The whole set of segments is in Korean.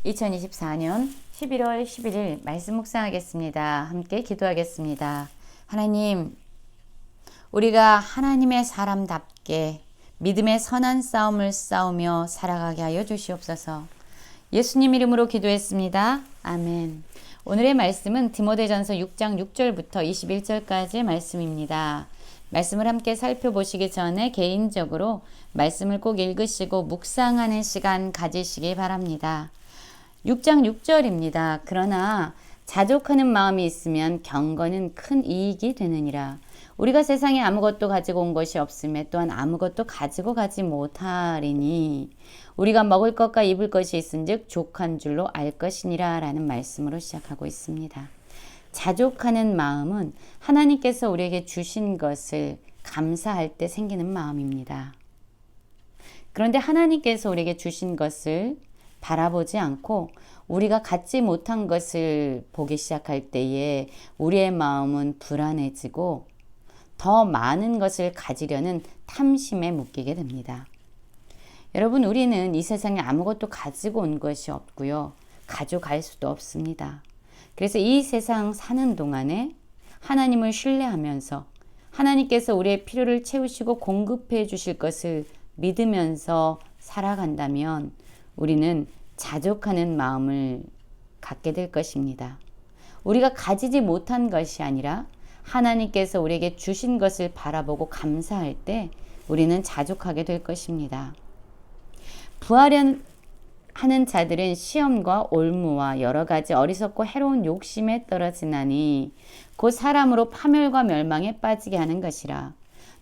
2024년 11월 11일 말씀 묵상하겠습니다. 함께 기도하겠습니다. 하나님, 우리가 하나님의 사람답게 믿음의 선한 싸움을 싸우며 살아가게 하여 주시옵소서. 예수님 이름으로 기도했습니다. 아멘. 오늘의 말씀은 디모데전서 6장 6절부터 21절까지의 말씀입니다. 말씀을 함께 살펴보시기 전에 개인적으로 말씀을 꼭 읽으시고 묵상하는 시간 가지시기 바랍니다. 6장 6절입니다. 그러나 자족하는 마음이 있으면 경건은 큰 이익이 되느니라. 우리가 세상에 아무것도 가지고 온 것이 없음에 또한 아무것도 가지고 가지 못하리니 우리가 먹을 것과 입을 것이 있은즉 족한 줄로 알 것이니라 라는 말씀으로 시작하고 있습니다. 자족하는 마음은 하나님께서 우리에게 주신 것을 감사할 때 생기는 마음입니다. 그런데 하나님께서 우리에게 주신 것을 바라보지 않고 우리가 갖지 못한 것을 보기 시작할 때에 우리의 마음은 불안해지고 더 많은 것을 가지려는 탐심에 묶이게 됩니다. 여러분, 우리는 이 세상에 아무것도 가지고 온 것이 없고요. 가져갈 수도 없습니다. 그래서 이 세상 사는 동안에 하나님을 신뢰하면서 하나님께서 우리의 필요를 채우시고 공급해 주실 것을 믿으면서 살아간다면 우리는 자족하는 마음을 갖게 될 것입니다. 우리가 가지지 못한 것이 아니라 하나님께서 우리에게 주신 것을 바라보고 감사할 때 우리는 자족하게 될 것입니다. 부하려는 자들은 시험과 올무와 여러 가지 어리석고 해로운 욕심에 떨어지나니 곧 사람으로 파멸과 멸망에 빠지게 하는 것이라.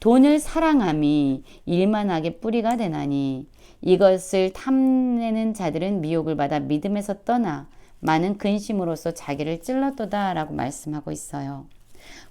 돈을 사랑함이 일만하게 뿌리가 되나니 이것을 탐내는 자들은 미혹을 받아 믿음에서 떠나 많은 근심으로써 자기를 찔렀도다 라고 말씀하고 있어요.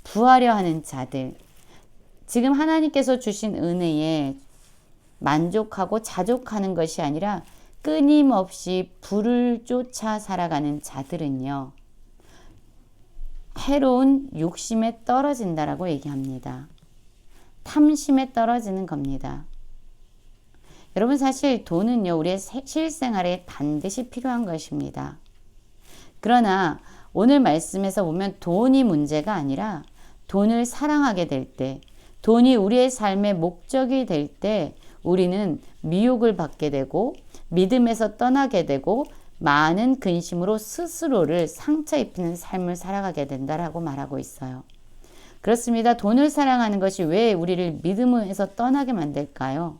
부하려 하는 자들, 지금 하나님께서 주신 은혜에 만족하고 자족하는 것이 아니라 끊임없이 부를 쫓아 살아가는 자들은요, 해로운 욕심에 떨어진다라고 얘기합니다. 탐심에 떨어지는 겁니다. 여러분, 사실 돈은요, 우리의 실생활에 반드시 필요한 것입니다. 그러나 오늘 말씀에서 보면 돈이 문제가 아니라 돈을 사랑하게 될 때, 돈이 우리의 삶의 목적이 될 때 우리는 미혹을 받게 되고 믿음에서 떠나게 되고 많은 근심으로 스스로를 상처 입히는 삶을 살아가게 된다라고 말하고 있어요. 그렇습니다. 돈을 사랑하는 것이 왜 우리를 믿음에서 떠나게 만들까요?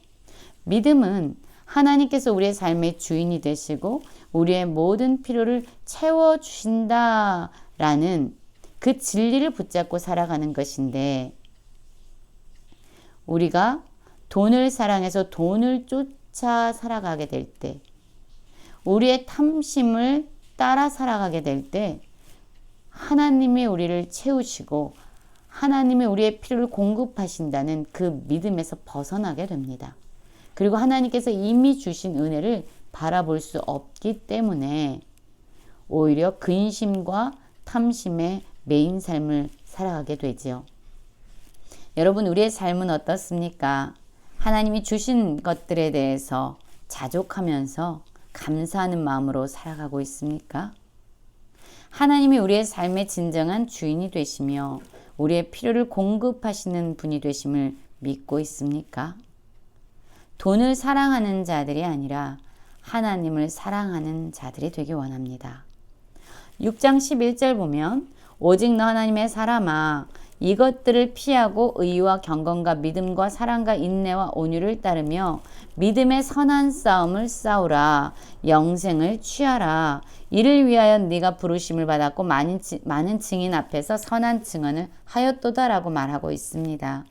믿음은 하나님께서 우리의 삶의 주인이 되시고 우리의 모든 필요를 채워주신다라는 그 진리를 붙잡고 살아가는 것인데, 우리가 돈을 사랑해서 돈을 쫓아 살아가게 될 때, 우리의 탐심을 따라 살아가게 될 때 하나님이 우리를 채우시고 하나님이 우리의 필요를 공급하신다는 그 믿음에서 벗어나게 됩니다. 그리고 하나님께서 이미 주신 은혜를 바라볼 수 없기 때문에 오히려 근심과 탐심에 매인 삶을 살아가게 되지요. 여러분, 우리의 삶은 어떻습니까? 하나님이 주신 것들에 대해서 자족하면서 감사하는 마음으로 살아가고 있습니까? 하나님이 우리의 삶의 진정한 주인이 되시며 우리의 필요를 공급하시는 분이 되심을 믿고 있습니까? 돈을 사랑하는 자들이 아니라 하나님을 사랑하는 자들이 되기 원합니다. 6장 11절 보면 오직 너 하나님의 사람아 이것들을 피하고 의와 경건과 믿음과 사랑과 인내와 온유를 따르며 믿음의 선한 싸움을 싸우라. 영생을 취하라. 이를 위하여 네가 부르심을 받았고 많은 증인 앞에서 선한 증언을 하였도다라고 말하고 있습니다.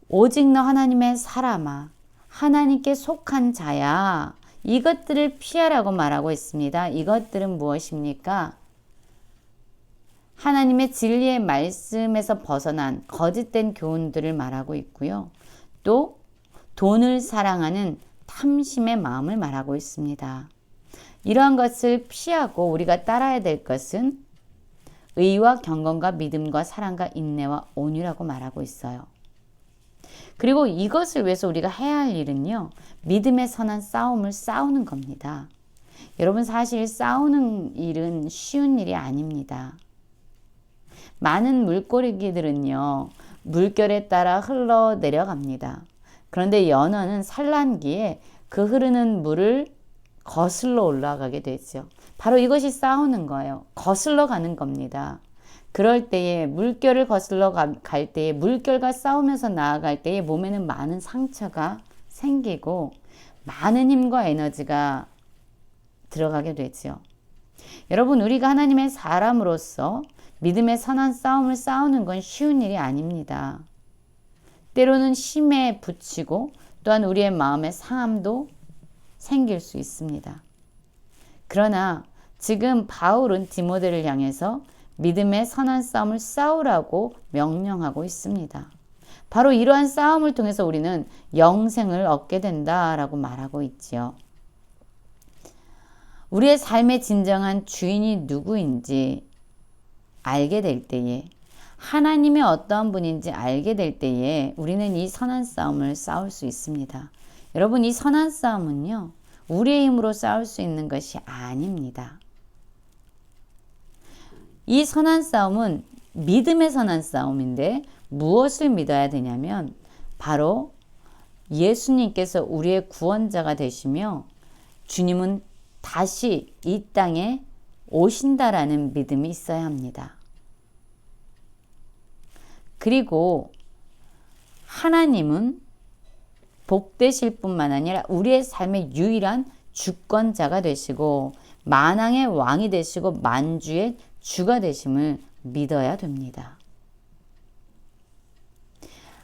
오직 너 하나님의 사람아, 하나님께 속한 자야, 이것들을 피하라고 말하고 있습니다. 이것들은 무엇입니까? 하나님의 진리의 말씀에서 벗어난 거짓된 교훈들을 말하고 있고요. 또 돈을 사랑하는 탐심의 마음을 말하고 있습니다. 이러한 것을 피하고 우리가 따라야 될 것은 의와 경건과 믿음과 사랑과 인내와 온유라고 말하고 있어요. 그리고 이것을 위해서 우리가 해야 할 일은요, 믿음의 선한 싸움을 싸우는 겁니다. 여러분 사실 싸우는 일은 쉬운 일이 아닙니다. 많은 물고기들은요, 물결에 따라 흘러내려갑니다. 그런데 연어는 산란기에 그 흐르는 물을 거슬러 올라가게 되죠. 바로 이것이 싸우는 거예요. 거슬러 가는 겁니다. 그럴 때에 물결을 거슬러 갈 때에 물결과 싸우면서 나아갈 때에 몸에는 많은 상처가 생기고 많은 힘과 에너지가 들어가게 되죠. 여러분, 우리가 하나님의 사람으로서 믿음의 선한 싸움을 싸우는 건 쉬운 일이 아닙니다. 때로는 힘에 부치고 또한 우리의 마음에 상함도 생길 수 있습니다. 그러나 지금 바울은 디모데를 향해서 믿음의 선한 싸움을 싸우라고 명령하고 있습니다. 바로 이러한 싸움을 통해서 우리는 영생을 얻게 된다라고 말하고 있지요. 우리의 삶의 진정한 주인이 누구인지 알게 될 때에, 하나님이 어떠한 분인지 알게 될 때에 우리는 이 선한 싸움을 싸울 수 있습니다. 여러분, 이 선한 싸움은요, 우리의 힘으로 싸울 수 있는 것이 아닙니다. 이 선한 싸움은 믿음의 선한 싸움인데 무엇을 믿어야 되냐면 바로 예수님께서 우리의 구원자가 되시며 주님은 다시 이 땅에 오신다라는 믿음이 있어야 합니다. 그리고 하나님은 복되실 뿐만 아니라 우리의 삶의 유일한 주권자가 되시고 만왕의 왕이 되시고 만주의 주가 되심을 믿어야 됩니다.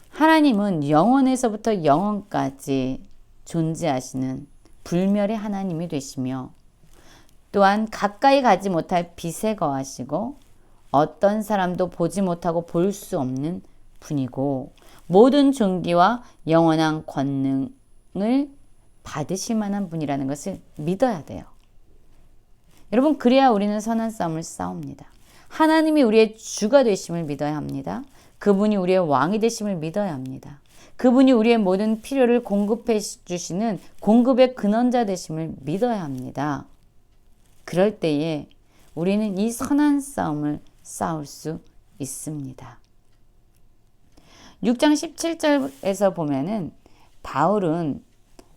하나님은 영원에서부터 영원까지 존재하시는 불멸의 하나님이 되시며 또한 가까이 가지 못할 빛에 거하시고 어떤 사람도 보지 못하고 볼 수 없는 분이고 모든 존귀와 영원한 권능을 받으실 만한 분이라는 것을 믿어야 돼요. 여러분, 그래야 우리는 선한 싸움을 싸웁니다. 하나님이 우리의 주가 되심을 믿어야 합니다. 그분이 우리의 왕이 되심을 믿어야 합니다. 그분이 우리의 모든 필요를 공급해 주시는 공급의 근원자 되심을 믿어야 합니다. 그럴 때에 우리는 이 선한 싸움을 싸울 수 있습니다. 6장 17절에서 보면은 바울은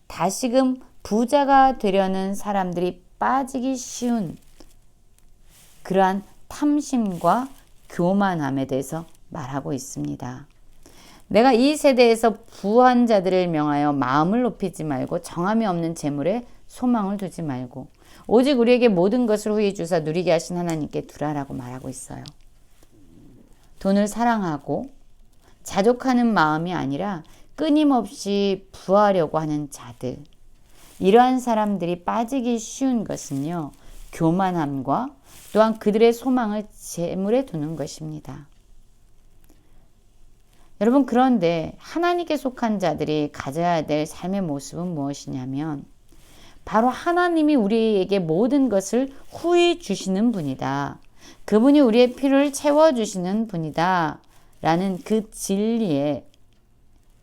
다시금 부자가 되려는 사람들이 빠지기 쉬운 그러한 탐심과 교만함에 대해서 말하고 있습니다. 내가 이 세대에서 부한 자들을 명하여 마음을 높이지 말고 정함이 없는 재물에 소망을 두지 말고 오직 우리에게 모든 것을 후히 주사 누리게 하신 하나님께 두라라고 말하고 있어요. 돈을 사랑하고 자족하는 마음이 아니라 끊임없이 부하려고 하는 자들, 이러한 사람들이 빠지기 쉬운 것은요, 교만함과 또한 그들의 소망을 재물에 두는 것입니다. 여러분, 그런데 하나님께 속한 자들이 가져야 될 삶의 모습은 무엇이냐면 바로 하나님이 우리에게 모든 것을 후히 주시는 분이다. 그분이 우리의 필요를 채워주시는 분이다. 라는 그 진리의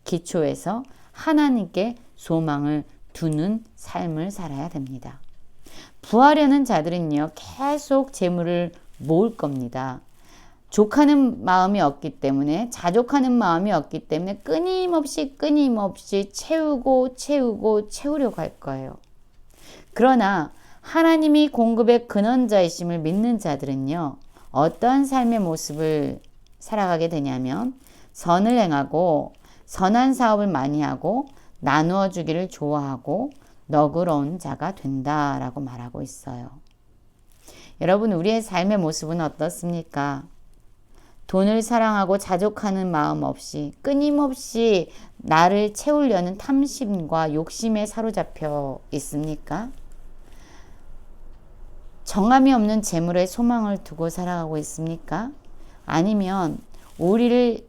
기초에서 하나님께 소망을 두는 삶을 살아야 됩니다. 부하려는 자들은요, 계속 재물을 모을 겁니다. 족하는 마음이 없기 때문에, 자족하는 마음이 없기 때문에 끊임없이 채우려고 할 거예요. 그러나 하나님이 공급의 근원자이심을 믿는 자들은요, 어떠한 삶의 모습을 살아가게 되냐면 선을 행하고 선한 사업을 많이 하고 나누어 주기를 좋아하고 너그러운 자가 된다라고 말하고 있어요. 여러분, 우리의 삶의 모습은 어떻습니까? 돈을 사랑하고 자족하는 마음 없이 끊임없이 나를 채우려는 탐심과 욕심에 사로잡혀 있습니까? 정함이 없는 재물에 소망을 두고 살아가고 있습니까? 아니면 우리를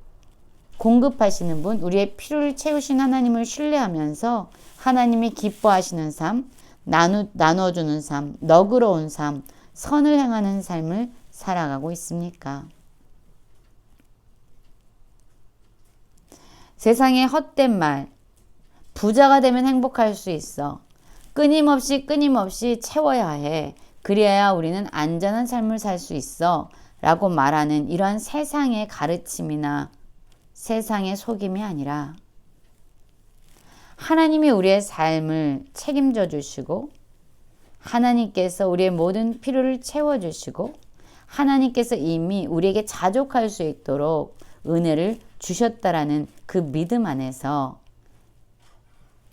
공급하시는 분, 우리의 필요를 채우신 하나님을 신뢰하면서 하나님이 기뻐하시는 삶, 나눠주는 삶, 너그러운 삶, 선을 행하는 삶을 살아가고 있습니까? 세상의 헛된 말, 부자가 되면 행복할 수 있어. 끊임없이 채워야 해. 그래야 우리는 안전한 삶을 살 수 있어. 라고 말하는 이러한 세상의 가르침이나 세상의 속임이 아니라 하나님이 우리의 삶을 책임져 주시고 하나님께서 우리의 모든 필요를 채워주시고 하나님께서 이미 우리에게 자족할 수 있도록 은혜를 주셨다라는 그 믿음 안에서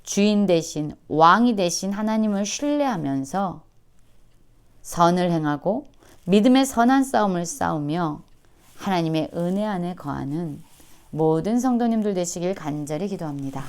주인 대신 왕이 되신 하나님을 신뢰하면서 선을 행하고 믿음의 선한 싸움을 싸우며 하나님의 은혜 안에 거하는 모든 성도님들 되시길 간절히 기도합니다.